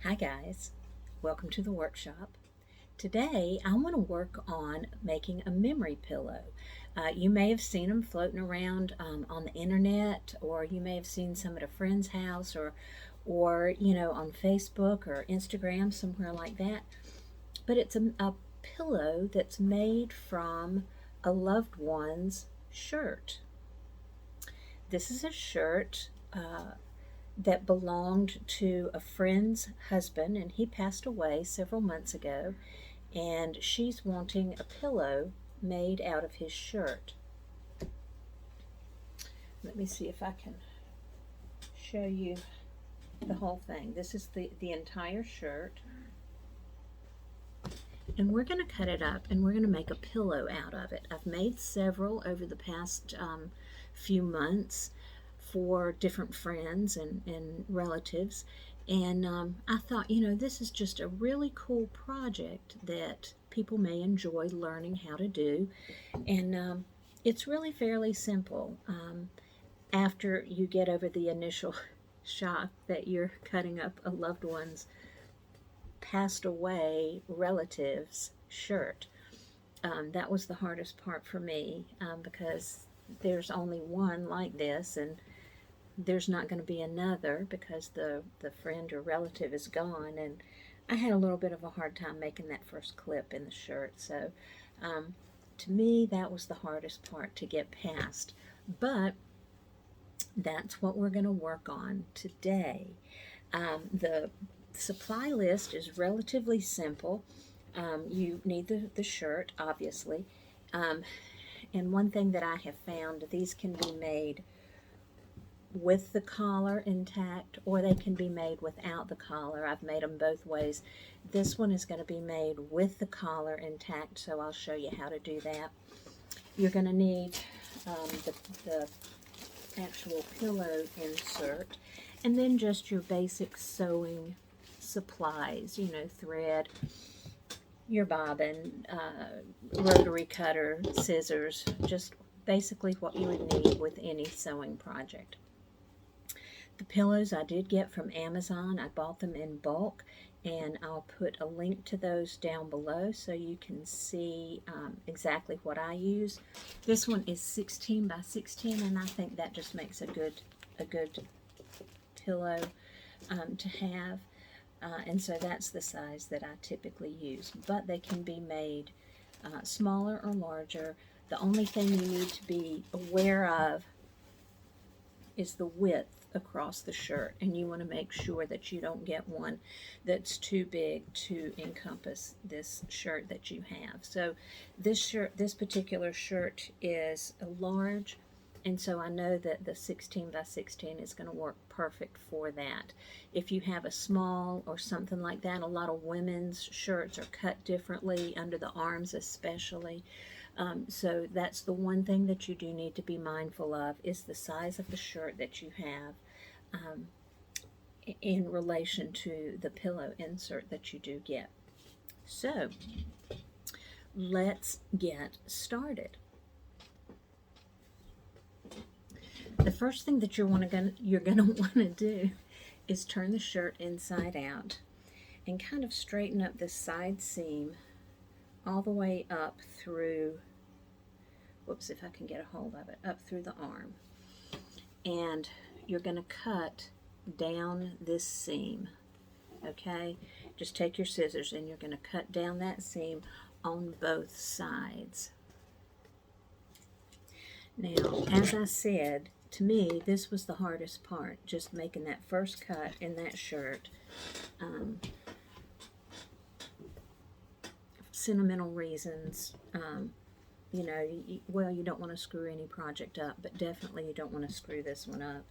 Hi guys, welcome to the workshop. Today I want to work on making a memory pillow. You may have seen them floating around on the internet, or you may have seen some at a friend's house, or on Facebook or Instagram, somewhere like that. But it's a pillow that's made from a loved one's shirt. This is a shirt that belonged to a friend's husband, and he passed away several months ago. And she's wanting a pillow made out of his shirt. Let me see if I can show you the whole thing. This is the entire shirt. And we're going to cut it up and we're going to make a pillow out of it. I've made several over the past few months for different friends and relatives. And I thought, this is just a really cool project that people may enjoy learning how to do. And it's really fairly simple after you get over the initial shock that you're cutting up a loved one's passed away relative's shirt. That was the hardest part for me because there's only one like this, and there's not going to be another because the friend or relative is gone. And I had a little bit of a hard time making that first clip in the shirt. So to me, that was the hardest part to get past. But that's what we're going to work on today. The supply list is relatively simple. You need the shirt, obviously. And one thing that I have found, these can be made with the collar intact, or they can be made without the collar. I've made them both ways. This one is going to be made with the collar intact, so I'll show you how to do that. You're going to need the actual pillow insert, and then just your basic sewing supplies, thread, your bobbin, rotary cutter, scissors, just basically what you would need with any sewing project. The pillows I did get from Amazon. I bought them in bulk, and I'll put a link to those down below so you can see exactly what I use. This one is 16 by 16, and I think that just makes a good pillow to have. And so that's the size that I typically use. But they can be made smaller or larger. The only thing you need to be aware of is the width across the shirt, and you want to make sure that you don't get one that's too big to encompass this shirt that you have. So this particular shirt is a large, and so I know that the 16 by 16 is going to work perfect for that. If you have a small or something like that, a lot of women's shirts are cut differently, under the arms especially. So that's the one thing that you do need to be mindful of, is the size of the shirt that you have in relation to the pillow insert that you do get. So let's get started. The first thing that you're going to want to do is turn the shirt inside out and kind of straighten up the side seam all the way up through, whoops, if I can get a hold of it, up through the arm. And you're going to cut down this seam, okay? Just take your scissors and you're going to cut down that seam on both sides. Now, as I said, to me, this was the hardest part, just making that first cut in that shirt. Sentimental reasons, you don't want to screw any project up, but definitely you don't want to screw this one up.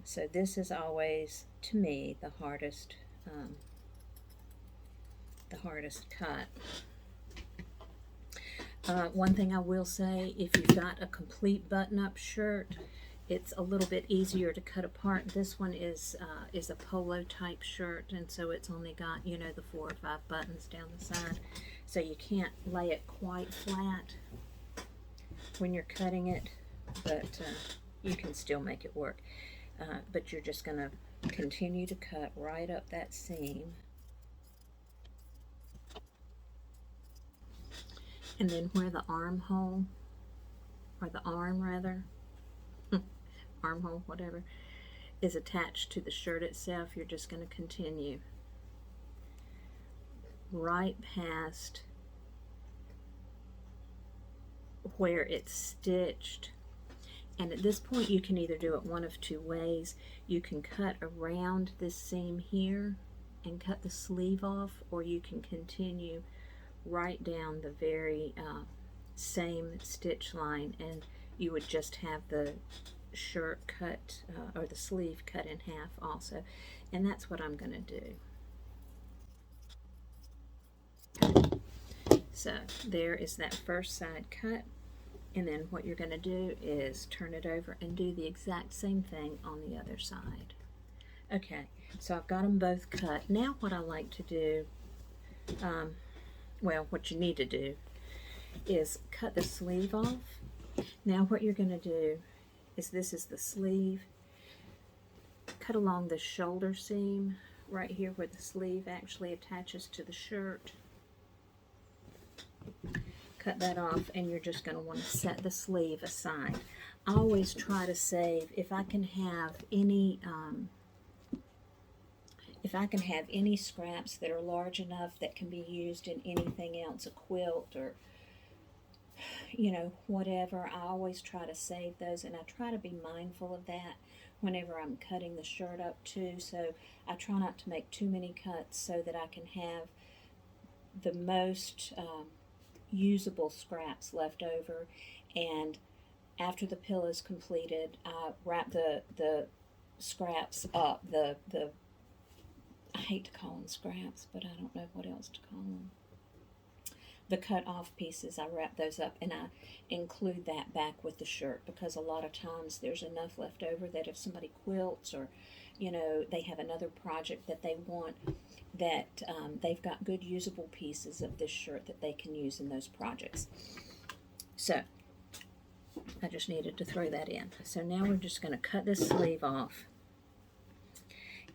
So this is always, to me, the hardest cut. One thing I will say, if you've got a complete button-up shirt, it's a little bit easier to cut apart. This one is a polo type shirt, and so it's only got, the 4 or 5 buttons down the side, so you can't lay it quite flat when you're cutting it, but you can still make it work. But you're just going to Continue to cut right up that seam. And then where the armhole, or the arm rather, armhole, whatever, is attached to the shirt itself, you're just going to continue right past where it's stitched. And at this point you can either do it one of two ways. You can cut around this seam here and cut the sleeve off, or you can continue right down the very same stitch line, and you would just have the shirt cut, or the sleeve cut in half also. And that's what I'm going to do. So there is that first side cut. And then what you're going to do is turn it over and do the exact same thing on the other side. Okay, so I've got them both cut. Now what I like to do, well, what you need to do is cut the sleeve off. Now what you're going to do is, this is the sleeve. Cut along the shoulder seam right here where the sleeve actually attaches to the shirt. Cut that off, and you're just going to want to set the sleeve aside. I always try to save, if I can have any scraps that are large enough that can be used in anything else, a quilt or whatever, I always try to save those, and I try to be mindful of that whenever I'm cutting the shirt up too. So I try not to make too many cuts so that I can have the most usable scraps left over. And after the pillow is completed, I wrap the scraps up, the I hate to call them scraps, but I don't know what else to call them. The cut off pieces, I wrap those up, and I include that back with the shirt, because a lot of times there's enough left over that if somebody quilts, or they have another project that they want, that they've got good usable pieces of this shirt that they can use in those projects. So I just needed to throw that in. So now we're just going to cut this sleeve off.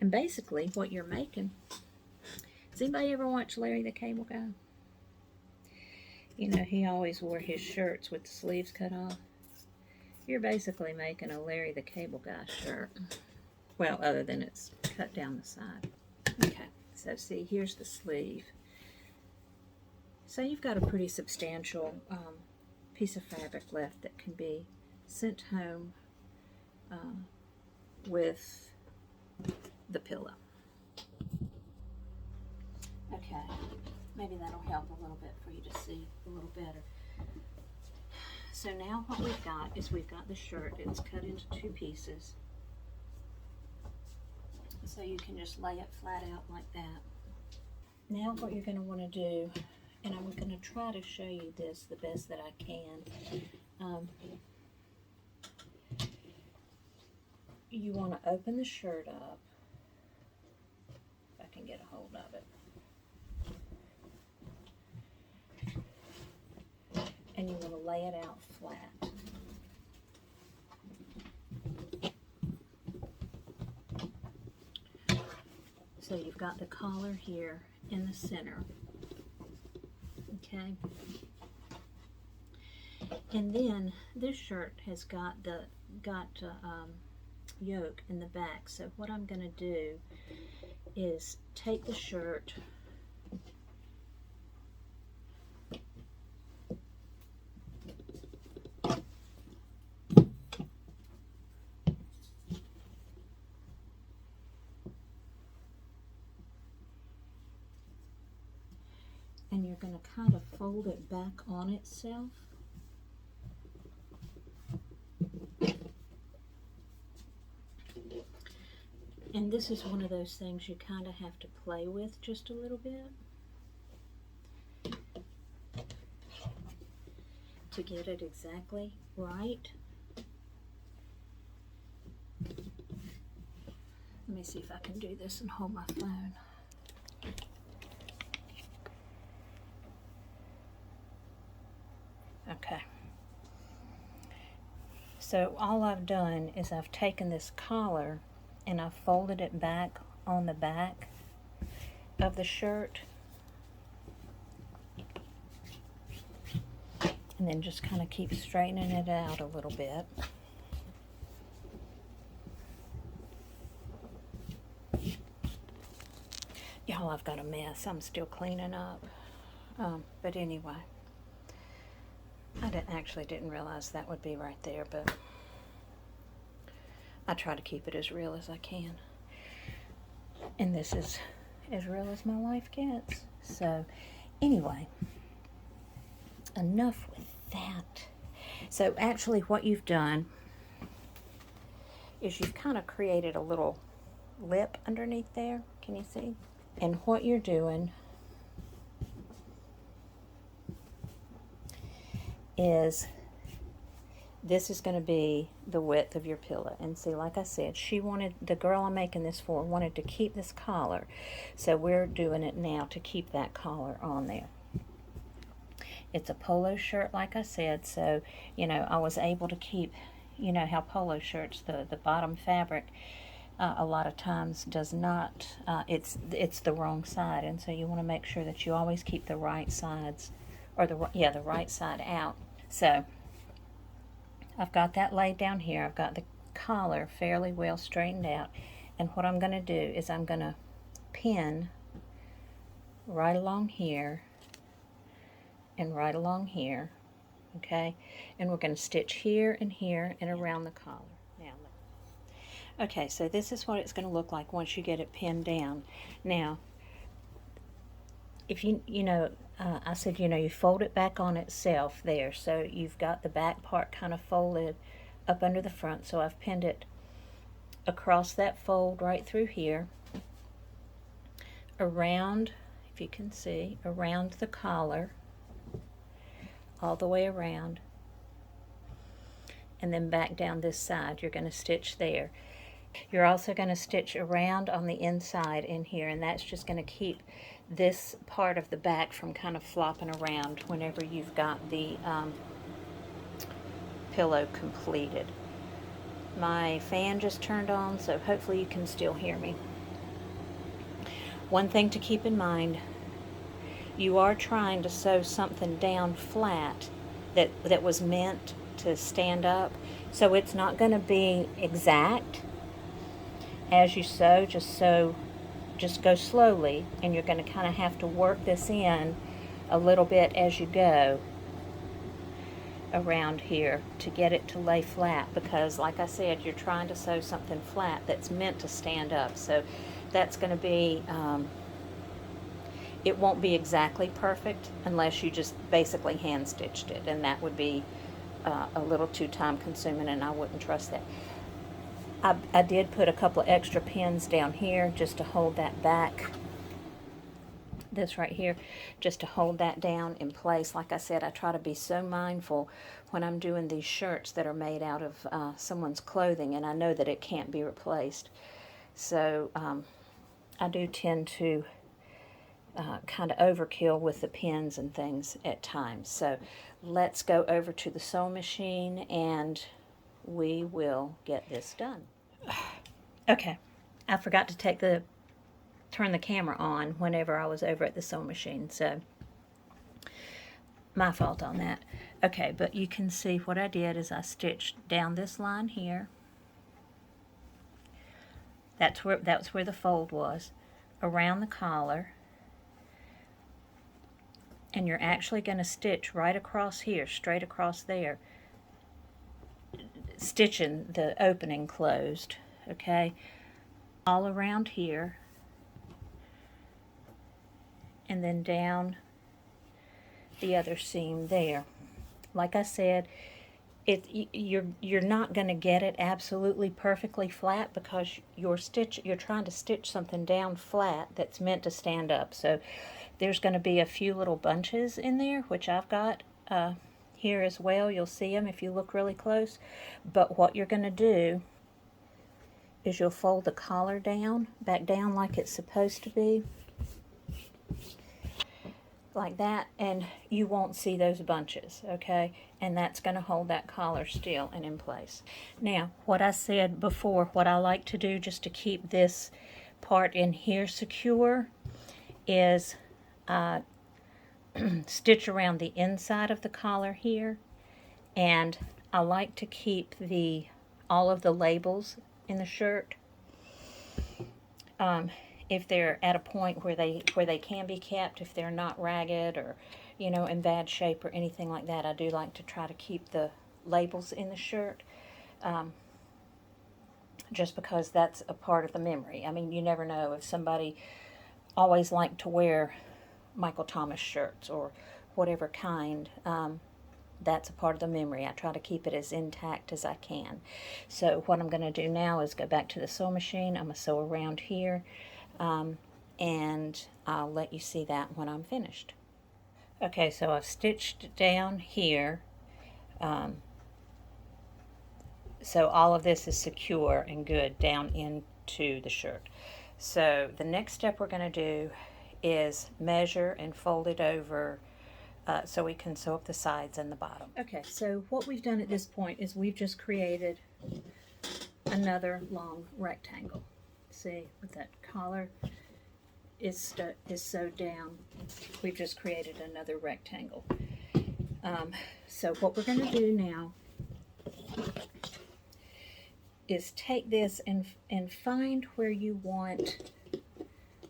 And basically what you're making, does anybody ever watch Larry the Cable Guy? He always wore his shirts with the sleeves cut off. You're basically making a Larry the Cable Guy shirt. Well, other than it's cut down the side. Okay. So see, here's the sleeve. So you've got a pretty substantial piece of fabric left that can be sent home with the pillow. Okay, maybe that'll help a little bit for you to see a little better. So now what we've got is, we've got the shirt. It's cut into two pieces. So you can just lay it flat out like that. Now what you're going to want to do, and I'm going to try to show you this the best that I can. You want to open the shirt up, if I can get a hold of it. And you want to lay it out flat. So you've got the collar here in the center, okay? And then this shirt has got yoke in the back. So what I'm going to do is take the shirt, and you're going to kind of fold it back on itself. And this is one of those things you kind of have to play with just a little bit to get it exactly right. Let me see if I can do this and hold my phone. Okay. So all I've done is I've taken this collar and I folded it back on the back of the shirt, and then just kind of keep straightening it out a little bit. Y'all, I've got a mess. I'm still cleaning up. But anyway, I didn't realize that would be right there, but I try to keep it as real as I can. And this is as real as my life gets. So anyway, enough with that. So actually what you've done is you've kind of created a little lip underneath there. Can you see? And what you're doing is, this is going to be the width of your pillow. And see, like I said, the girl I'm making this for wanted to keep this collar. So we're doing it now to keep that collar on there. It's a polo shirt, like I said, so, you know, I was able to keep, you know, how polo shirts, the bottom fabric, a lot of times does not, it's the wrong side. And so you want to make sure that you always keep the right sides, or the right side out. So I've got that laid down here. I've got the collar fairly well straightened out. And what I'm going to do is I'm going to pin right along here and right along here, okay? And we're going to stitch here and here and around the collar. Now, okay, so this is what it's going to look like once you get it pinned down. Now, if I said, you fold it back on itself there. So you've got the back part kind of folded up under the front. So I've pinned it across that fold right through here, around, if you can see, around the collar, all the way around, and then back down this side. You're going to stitch there. You're also going to stitch around on the inside in here, and that's just going to keep this part of the back from kind of flopping around whenever you've got the pillow completed. My fan just turned on, so hopefully you can still hear me. One thing to keep in mind, you are trying to sew something down flat that was meant to stand up, so it's not going to be exact as you sew. Just go slowly, and you're going to kind of have to work this in a little bit as you go around here to get it to lay flat, because like I said, you're trying to sew something flat that's meant to stand up. So that's going to be, it won't be exactly perfect unless you just basically hand stitched it, and that would be a little too time consuming, and I wouldn't trust that. I did put a couple of extra pins down here just to hold that back, this right here, just to hold that down in place. Like I said, I try to be so mindful when I'm doing these shirts that are made out of someone's clothing, and I know that it can't be replaced. So I do tend to kind of overkill with the pins and things at times. So let's go over to the sewing machine and we will get this done. Okay, I forgot to turn the camera on whenever I was over at the sewing machine, so my fault on that. Okay, but you can see what I did is I stitched down this line here. That's where the fold was, around the collar, and you're actually going to stitch right across here, straight across there, stitching the opening closed, okay, all around here, and then down the other seam there. Like I said, you're not going to get it absolutely perfectly flat, because you're trying to stitch something down flat that's meant to stand up. So there's going to be a few little bunches in there, which I've got here as well. You'll see them if you look really close. But what you're going to do is you'll fold the collar back down like it's supposed to be. like that, and you won't see those bunches, okay? And that's going to hold that collar still and in place. Now, what I said before, what I like to do just to keep this part in here secure is stitch around the inside of the collar here, and I like to keep all of the labels in the shirt. If they're at a point where they can be kept, if they're not ragged or, you know, in bad shape or anything like that, I do like to try to keep the labels in the shirt, just because that's a part of the memory. I mean, you never know if somebody always liked to wear Michael Thomas shirts or whatever kind. That's a part of the memory. I try to keep it as intact as I can. So what I'm going to do now is go back to the sewing machine. I'm going to sew around here, and I'll let you see that when I'm finished. Okay, so I've stitched down here. So all of this is secure and good down into the shirt. So the next step we're going to do is measure and fold it over so we can sew up the sides and the bottom. Okay, so what we've done at this point is we've just created another long rectangle. See, with that collar is sewed down, we've just created another rectangle. So what we're going to do now is take this and find where you want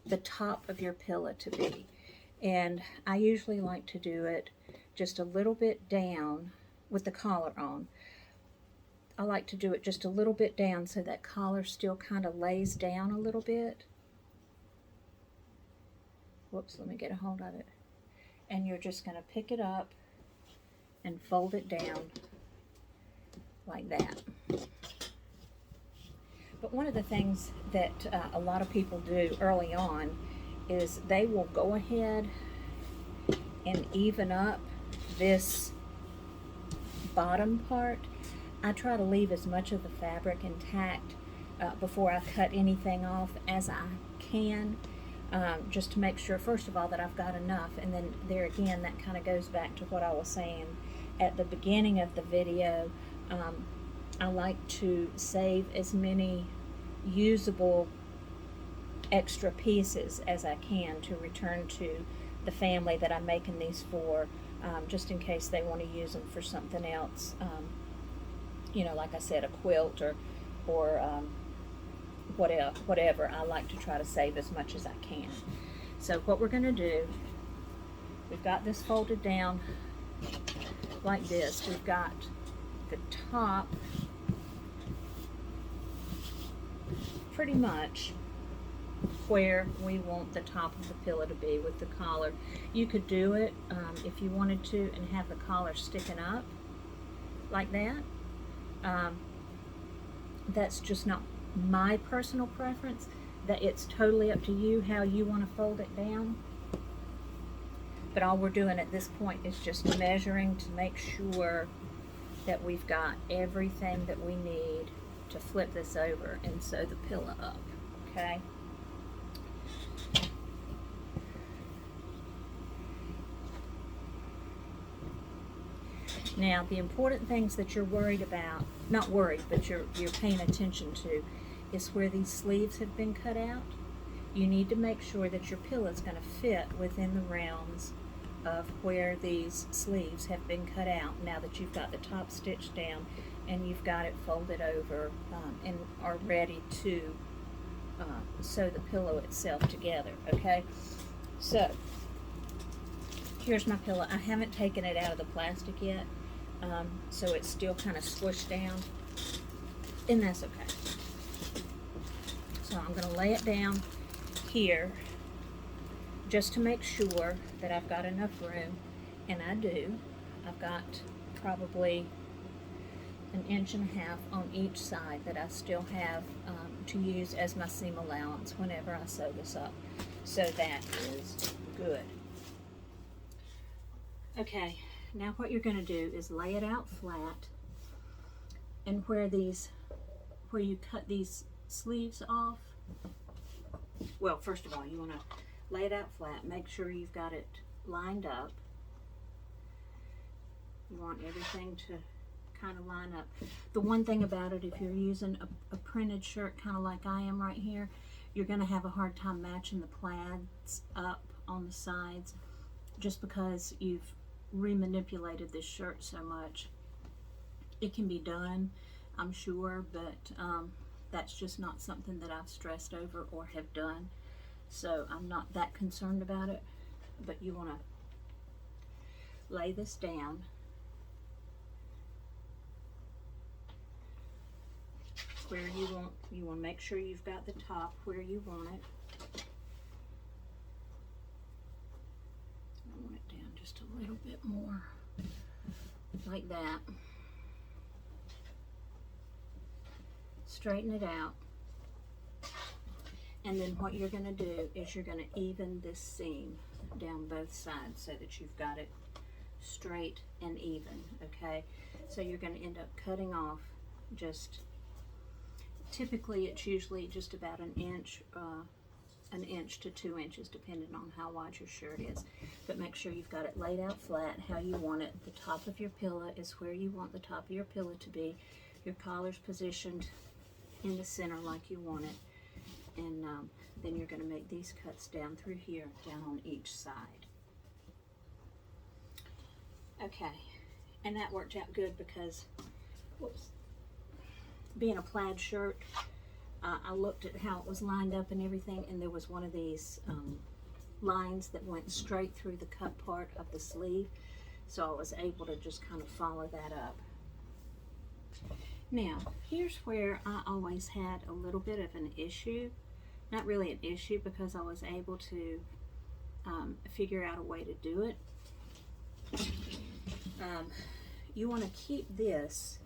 the top of your pillow to be. And I usually like to do it just a little bit down with the collar on. I like to do it just a little bit down so that collar still kind of lays down a little bit. Whoops, let me get a hold of it. And you're just going to pick it up and fold it down like that. But one of the things that a lot of people do early on is they will go ahead and even up this bottom part. I try to leave as much of the fabric intact before I cut anything off as I can, just to make sure, first of all, that I've got enough. And then there again, that kind of goes back to what I was saying at the beginning of the video. I like to save as many usable extra pieces as I can to return to the family that I'm making these for, just in case they want to use them for something else. You know, like I said, a quilt or whatever. I like to try to save as much as I can. So what we're going to do, we've got this folded down like this. We've got the top pretty much where we want the top of the pillow to be with the collar. You could do it if you wanted to and have the collar sticking up like that. That's just not my personal preference. That it's totally up to you how you want to fold it down. But all we're doing at this point is just measuring to make sure that we've got everything that we need to flip this over and sew the pillow up, okay? Now, the important things that you're worried about, not worried, but you're paying attention to, is where these sleeves have been cut out. You need to make sure that your pillow is going to fit within the rounds of where these sleeves have been cut out, now that you've got the top stitched down and you've got it folded over and are ready to sew the pillow itself together, okay? So, here's my pillow. I haven't taken it out of the plastic yet, so it's still kind of squished down, and that's okay. So I'm going to lay it down here just to make sure that I've got enough room, and I do. I've got probably 1.5 inches on each side that I still have to use as my seam allowance whenever I sew this up. So that is good. Okay, now what you're going to do is lay it out flat, and where you cut these sleeves off, well, first of all, you want to lay it out flat, make sure you've got it lined up. You want everything to kind of line up. The one thing about it, if you're using a printed shirt kind of like I am right here, you're going to have a hard time matching the plaids up on the sides just because you've remanipulated this shirt so much. It can be done, I'm sure, but that's just not something that I've stressed over or have done. So I'm not that concerned about it, but you want to lay this down. Where you want to make sure you've got the top where you want it. I want it down just a little bit more, like that. Straighten it out. And then what you're going to do is you're going to even this seam down both sides so that you've got it straight and even, okay? So you're going to end up cutting off just, typically it's usually just about an inch to 2 inches depending on how wide your shirt is. But make sure you've got it laid out flat how you want it. The top of your pillow is where you want the top of your pillow to be. Your collar's positioned in the center like you want it. And then you're going to make these cuts down through here, down on each side. Okay, and that worked out good because, whoops, being a plaid shirt, I looked at how it was lined up and everything, and there was one of these lines that went straight through the cut part of the sleeve, so I was able to just kind of follow that up. Now, here's where I always had a little bit of an issue. Not really an issue because I was able to figure out a way to do it. You want to keep this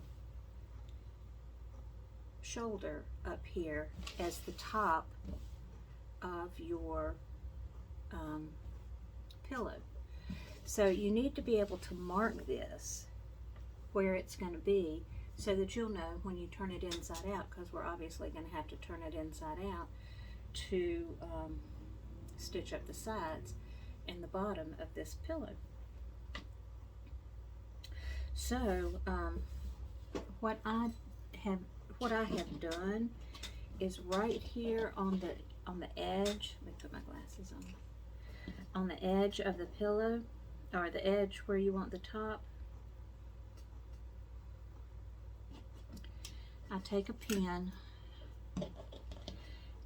shoulder up here as the top of your pillow. So you need to be able to mark this where it's going to be so that you'll know when you turn it inside out, because we're obviously going to have to turn it inside out to stitch up the sides and the bottom of this pillow. So what I have done is right here on the edge. Let me put my glasses on. On the edge of the pillow, or the edge where you want the top, I take a pin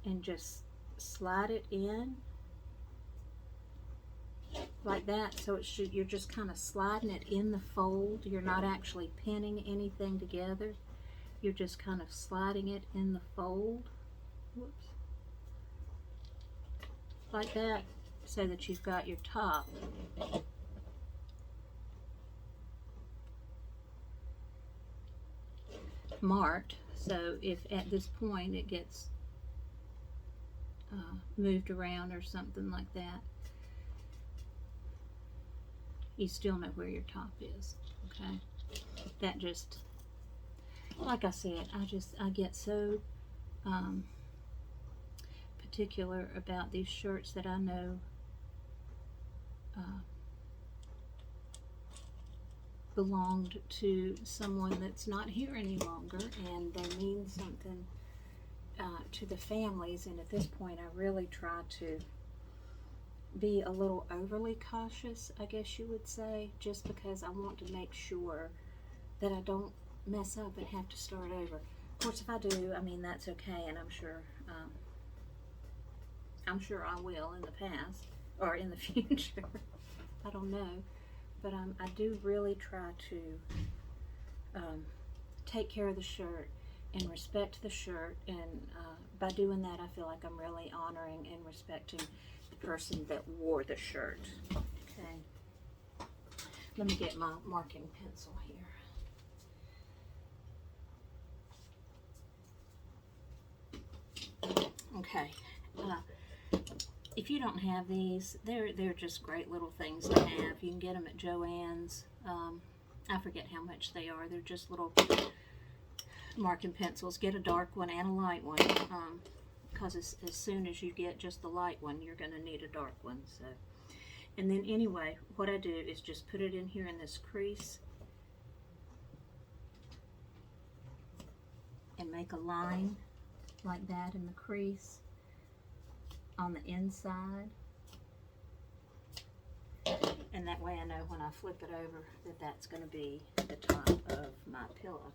and just slide it in like that. So it should, you're just kind of sliding it in the fold. You're not actually pinning anything together. You're just kind of sliding it in the fold. Whoops. Like that, so that you've got your top marked. So if at this point it gets moved around or something like that, you still know where your top is. Okay, that just, like I said, I get so particular about these shirts that I know belonged to someone that's not here any longer, and they mean something to the families. And at this point I really try to be a little overly cautious, I guess you would say, just because I want to make sure that I don't mess up and have to start over. Of course, if I do, I mean, that's okay, and I'm sure I will in the past or in the future. I don't know, but I do really try to take care of the shirt and respect the shirt, and by doing that I feel like I'm really honoring and respecting the person that wore the shirt. Okay, let me get my marking pencil here. Okay, if you don't have these, they're just great little things to have. You can get them at Joann's. I forget how much they are. They're just little marking pencils. Get a dark one and a light one, because as soon as you get just the light one, you're going to need a dark one. So And then anyway, what I do is just put it in here in this crease and make a line like that in the crease on the inside. And that way I know when I flip it over that that's going to be the top of my pillow.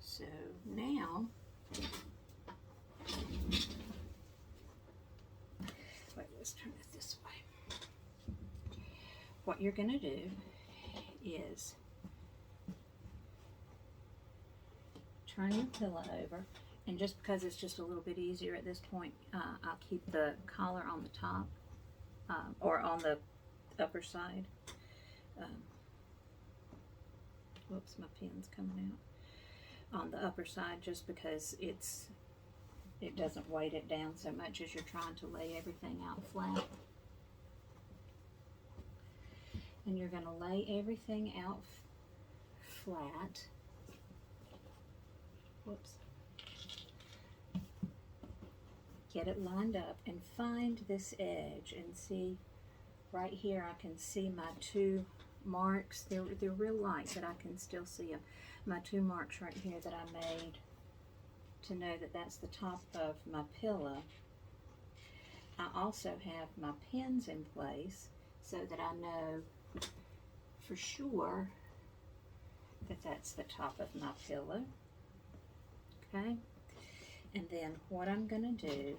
So now, wait, let's turn it this way. What you're going to do is turn your pillow over, and just because it's just a little bit easier at this point, I'll keep the collar on the top or on the upper side. Whoops, my pen's coming out. On the upper side, just because it doesn't weight it down so much as you're trying to lay everything out flat. And you're going to lay everything out flat. Whoops. Get it lined up and find this edge, and see right here I can see my two marks. They're real light, but I can still see them. My two marks right here that I made to know that that's the top of my pillow. I also have my pins in place so that I know for sure that that's the top of my pillow. Okay? And then what I'm going to do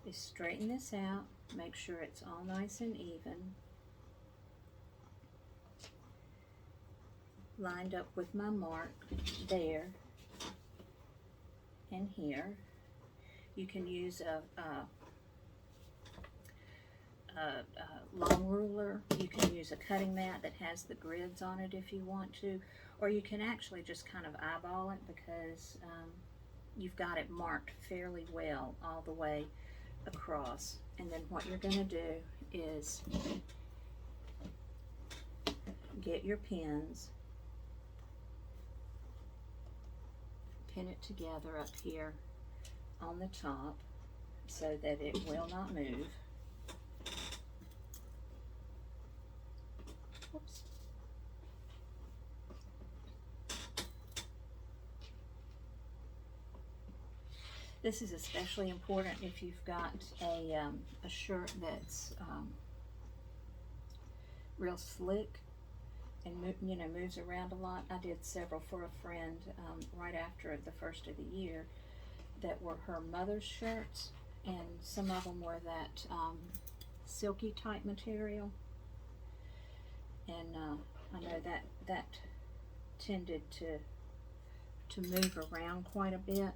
is straighten this out, make sure it's all nice and even, lined up with my mark there and here. You can use a long ruler. You can use a cutting mat that has the grids on it if you want to, or you can actually just kind of eyeball it, because you've got it marked fairly well all the way across. And then what you're going to do is get your pins, pin it together up here on the top so that it will not move. Oops. This is especially important if you've got a shirt that's real slick and moves around a lot. I did several for a friend right after the first of the year that were her mother's shirts, and some of them were that silky type material, and I know that tended to move around quite a bit,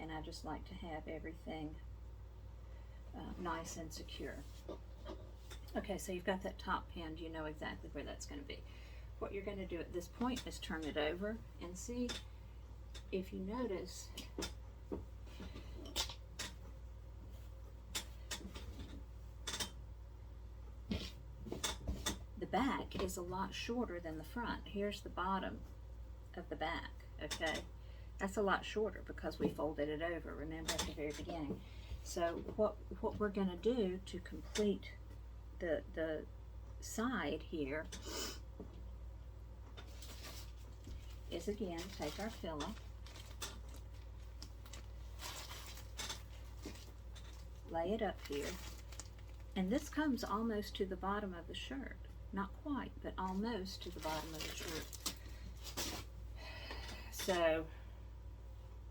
and I just like to have everything nice and secure. Okay, so you've got that top pinned, you know exactly where that's going to be. What you're going to do at this point is turn it over and see if you notice the back is a lot shorter than the front. Here's the bottom of the back, okay? That's a lot shorter because we folded it over, remember, at the very beginning. So what we're going to do to complete the side here is, again, take our pillow, lay it up here, and this comes almost to the bottom of the shirt. Not quite, but almost to the bottom of the shirt. So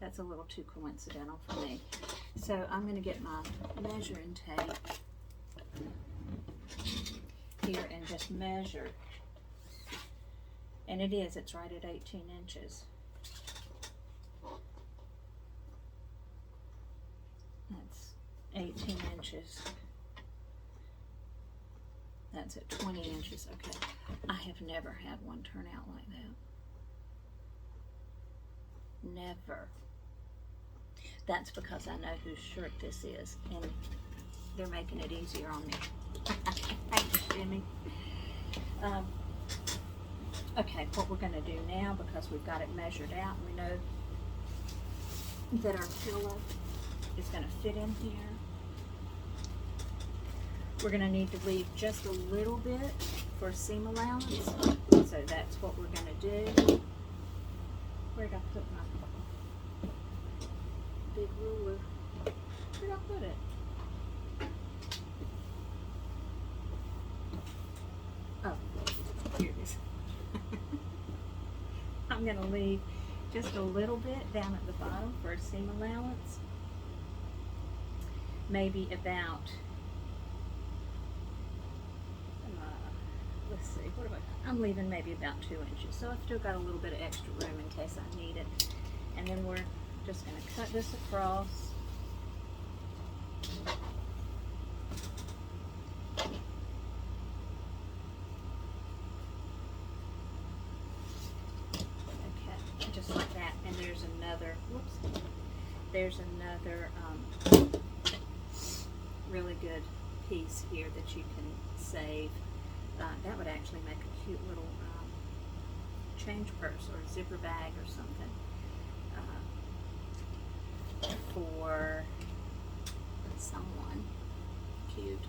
that's a little too coincidental for me. So I'm going to get my measuring tape here and just measure. And it's right at 18 inches. That's 18 inches. That's at 20 inches. Okay. I have never had one turn out like that. Never. That's because I know whose shirt this is. And they're making it easier on me. Thanks, Jimmy. Okay, what we're going to do now, because we've got it measured out, and we know that our pillow is going to fit in here. We're going to need to leave just a little bit for seam allowance, so that's what we're going to do. Where did I put my big ruler? Where did I put it? Oh, here it is. I'm going to leave just a little bit down at the bottom for a seam allowance. Maybe about, let's see, what about, I'm leaving maybe about 2 inches. So I've still got a little bit of extra room in case I need it. And then we're just going to cut this across. Okay, just like that. And there's another, whoops, there's another really good piece here that you can save. That would actually make a cute little change purse or zipper bag or something for someone. Cute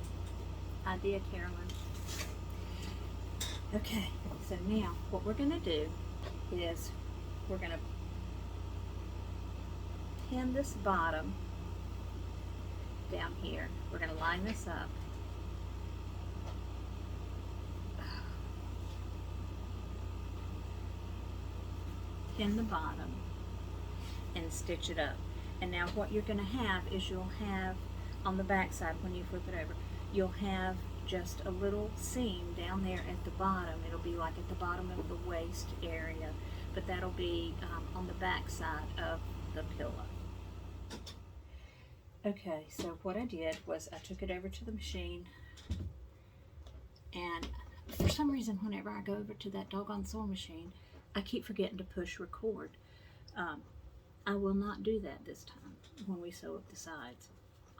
idea, Carolyn. Okay, so now what we're going to do is we're going to pin this bottom down here. We're going to line this up. Pin the bottom and stitch it up. And now what you're going to have is you'll have on the back side, when you flip it over, you'll have just a little seam down there at the bottom. It'll be like at the bottom of the waist area, but that'll be on the back side of the pillow. Okay, so what I did was I took it over to the machine, and for some reason whenever I go over to that doggone sewing machine, I keep forgetting to push record. I will not do that this time when we sew up the sides.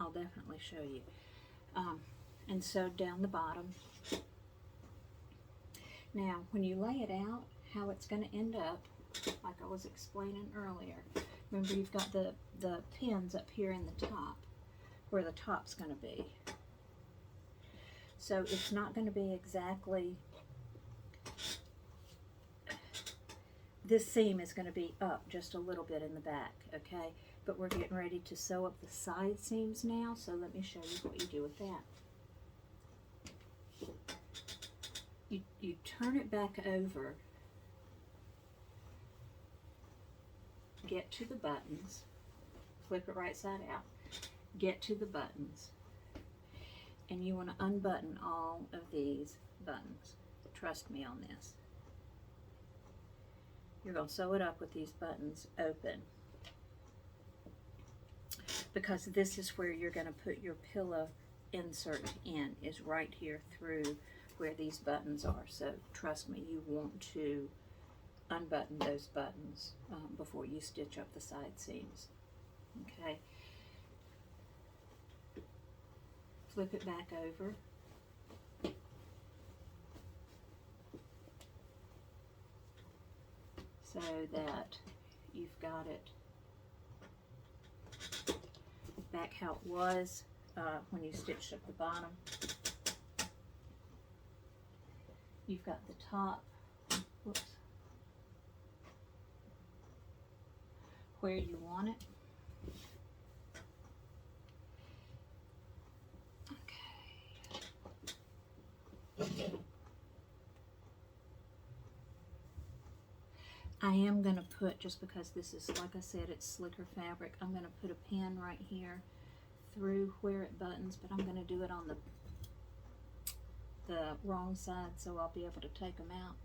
I'll definitely show you. And sew down the bottom. Now, when you lay it out, how it's going to end up, like I was explaining earlier, remember you've got the pins up here in the top, where the top's going to be. So it's not going to be exactly, this seam is going to be up just a little bit in the back, okay? But we're getting ready to sew up the side seams now, so let me show you what you do with that. You turn it back over, get to the buttons, flip it right side out, get to the buttons, and you want to unbutton all of these buttons. Trust me on this. You're going to sew it up with these buttons open, because this is where you're going to put your pillow insert in, is right here through where these buttons are. So trust me, you want to unbutton those buttons before you stitch up the side seams. Okay, flip it back over. So that you've got it back how it was when you stitched up the bottom. You've got the top, whoops, where you want it. Okay. I am going to put, just because this is, like I said, it's slicker fabric, I'm going to put a pin right here through where it buttons, but I'm going to do it on the wrong side, so I'll be able to take them out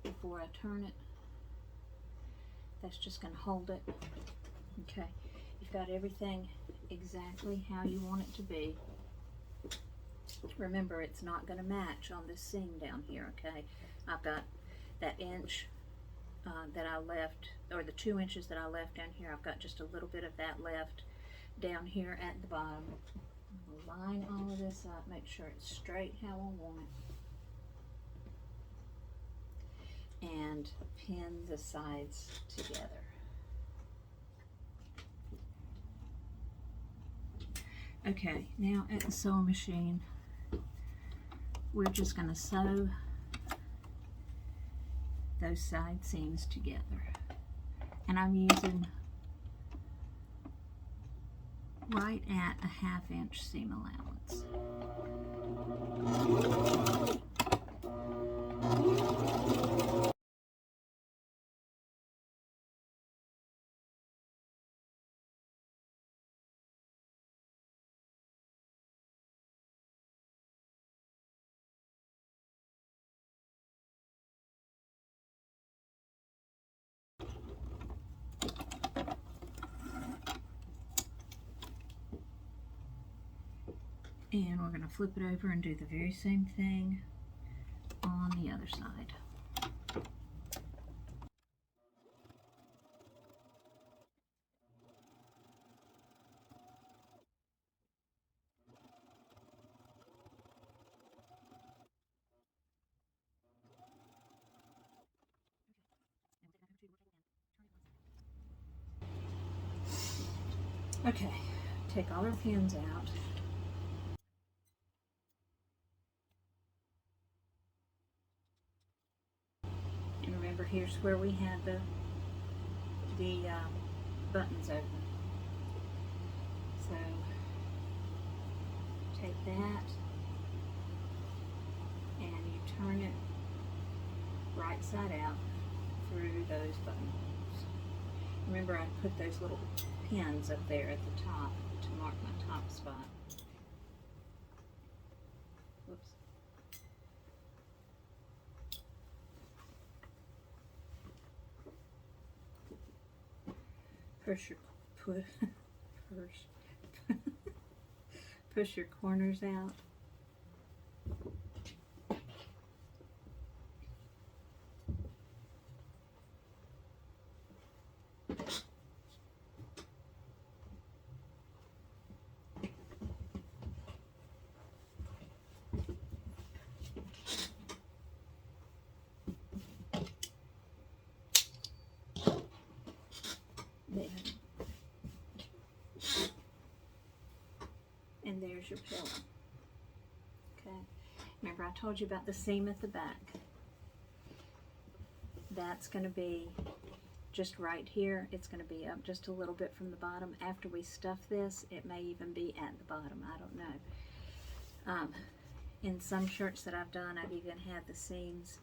before I turn it. That's just going to hold it. Okay, you've got everything exactly how you want it to be. Remember, it's not going to match on this seam down here, okay? I've got that inch that I left, or the 2 inches that I left down here. I've got just a little bit of that left down here at the bottom. I'm gonna line all of this up, make sure it's straight how I want it, and pin the sides together. Okay, now at the sewing machine, we're just going to sew those side seams together. And I'm using right at a 1/2 inch seam allowance. And we're going to flip it over and do the very same thing on the other side. Okay, take all our pins out. And remember, here's where we had the buttons open. So take that and you turn it right side out through those buttonholes. Remember, I put those little pins up there at the top to mark my top spot. Whoops. Push your corners out. There. And there's your pillow. Okay. Remember I told you about the seam at the back. That's going to be just right here. It's going to be up just a little bit from the bottom. After we stuff this, it may even be at the bottom. I don't know. In some shirts that I've done, I've even had the seams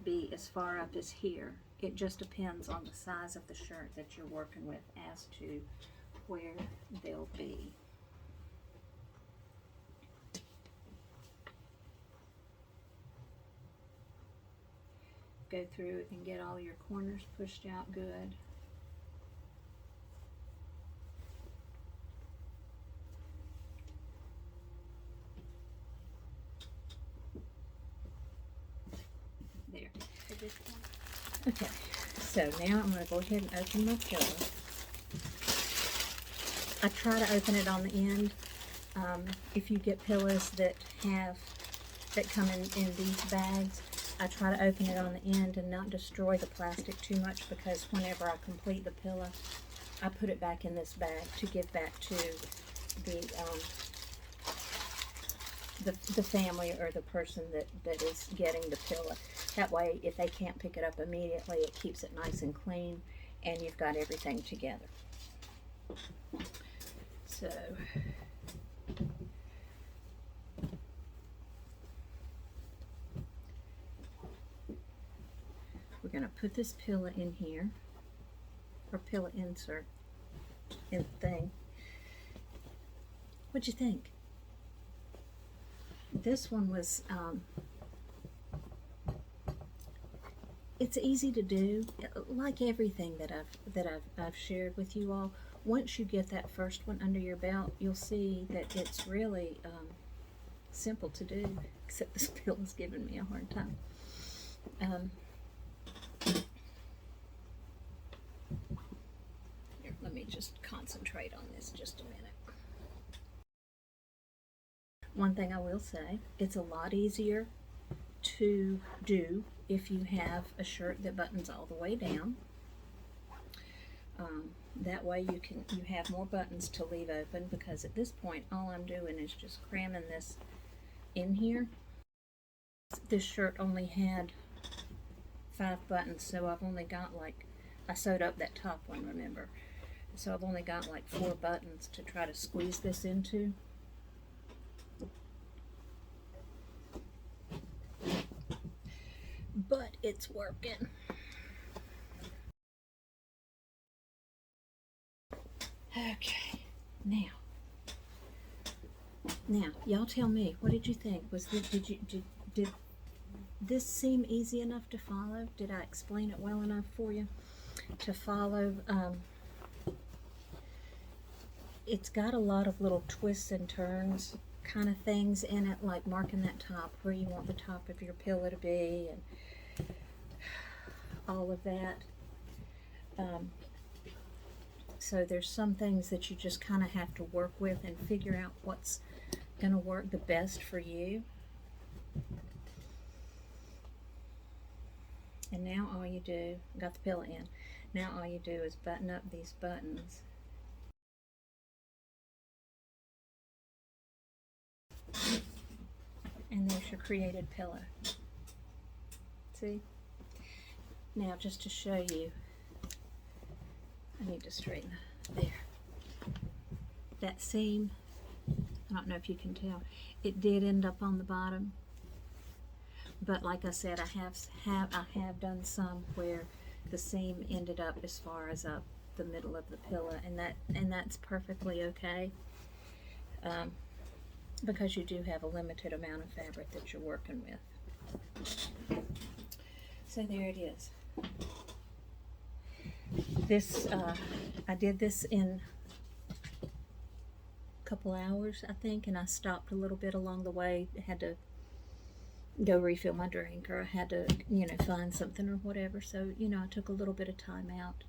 be as far up as here. It just depends on the size of the shirt that you're working with as to where they'll be. Go through and get all your corners pushed out good. There. Okay, so now I'm going to go ahead and open my pillow. I try to open it on the end. If you get pillows that come in these bags, I try to open it on the end and not destroy the plastic too much, because whenever I complete the pillow, I put it back in this bag to give back to the family or the person that is getting the pillow. That way, if they can't pick it up immediately, it keeps it nice and clean, and you've got everything together. So we're going to put this pillow in here, or pillow insert in the thing. What'd you think? This one was, it's easy to do, like everything that I've shared with you all. Once you get that first one under your belt, you'll see that it's really simple to do, except this pillow's giving me a hard time. Here, let me just concentrate on this just a minute. One thing I will say, it's a lot easier to do if you have a shirt that buttons all the way down. That way you have more buttons to leave open, because at this point all I'm doing is just cramming this in here. This shirt only had 5 buttons, so I've only got like, I sewed up that top one, remember? So I've only got like 4 buttons to try to squeeze this into. But it's working. Okay, now y'all tell me, what did you think? Was this, did this seem easy enough to follow? Did I explain it well enough for you to follow? It's got a lot of little twists and turns kind of things in it, like marking that top where you want the top of your pillow to be, and all of that. So there's some things that you just kind of have to work with and figure out what's going to work the best for you. And now all you do, got the pillow in, now all you do is button up these buttons. And there's your created pillow. See? Now just to show you, I need to straighten there. That seam, I don't know if you can tell, it did end up on the bottom. But like I said, I have done some where the seam ended up as far as up the middle of the pillow, and that's perfectly okay, because you do have a limited amount of fabric that you're working with. So there it is. This I did this in a couple hours, I think, and I stopped a little bit along the way. I had to go refill my drink, or I had to, find something or whatever. So, I took a little bit of time out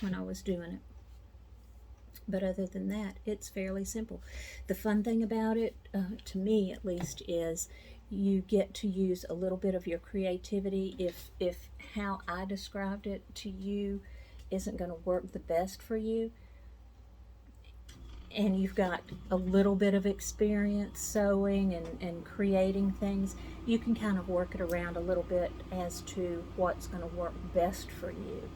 when I was doing it. But other than that, it's fairly simple. The fun thing about it, to me at least, is you get to use a little bit of your creativity. If how I described it to you isn't going to work the best for you, and you've got a little bit of experience sewing and creating things, you can kind of work it around a little bit as to what's going to work best for you.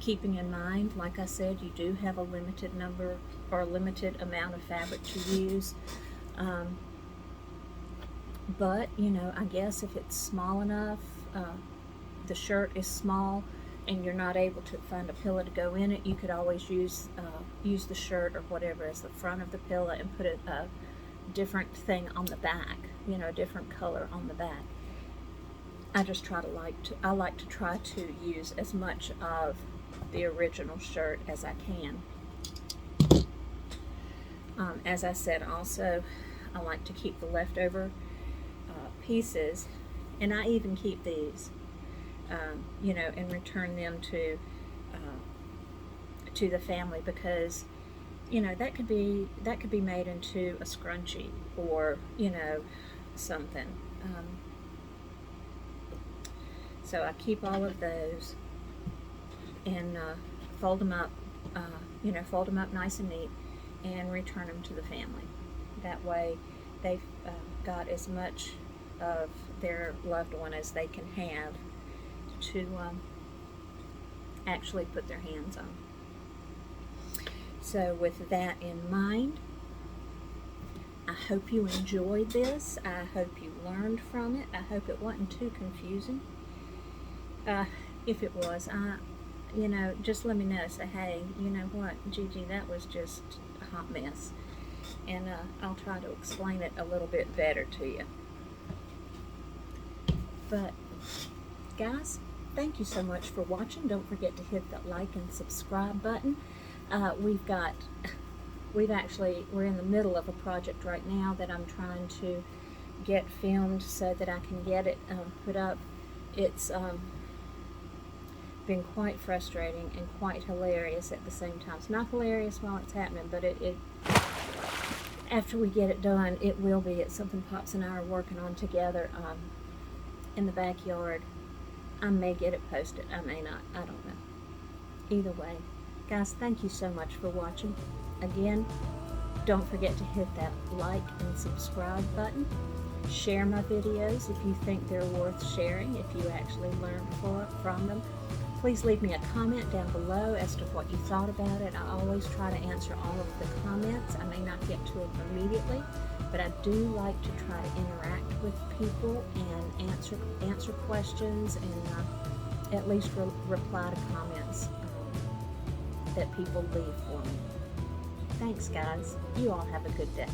Keeping in mind, like I said, you do have a limited number or a limited amount of fabric to use. But, I guess if it's small enough, the shirt is small, and you're not able to find a pillow to go in it, you could always use the shirt or whatever as the front of the pillow and put a different thing on the back, a different color on the back. I just I like to try to use as much of the original shirt as I can. As I said, also, I like to keep the leftover pieces, and I even keep these, and return them to the family, because that could be made into a scrunchie, or something. So I keep all of those and fold them up nice and neat, and return them to the family. That way they've got as much of their loved one as they can have to actually put their hands on. So with that in mind, I hope you enjoyed this. I hope you learned from it. I hope it wasn't too confusing. If it was, just let me know. Say, hey, you know what, Gigi, that was just a hot mess. And I'll try to explain it a little bit better to you. But, guys, thank you so much for watching. Don't forget to hit that like and subscribe button. We're in the middle of a project right now that I'm trying to get filmed so that I can get it put up. It's been quite frustrating and quite hilarious at the same time. It's not hilarious while it's happening, but it after we get it done, it will be. It's something Pops and I are working on together in the backyard. I may get it posted. I may not. I don't know. Either way, guys, thank you so much for watching. Again, don't forget to hit that like and subscribe button. Share my videos if you think they're worth sharing, if you actually learned from them. Please leave me a comment down below as to what you thought about it. I always try to answer all of the comments. I may not get to them immediately, but I do like to try to interact with people and answer questions and at least reply to comments that people leave for me. Thanks, guys. You all have a good day.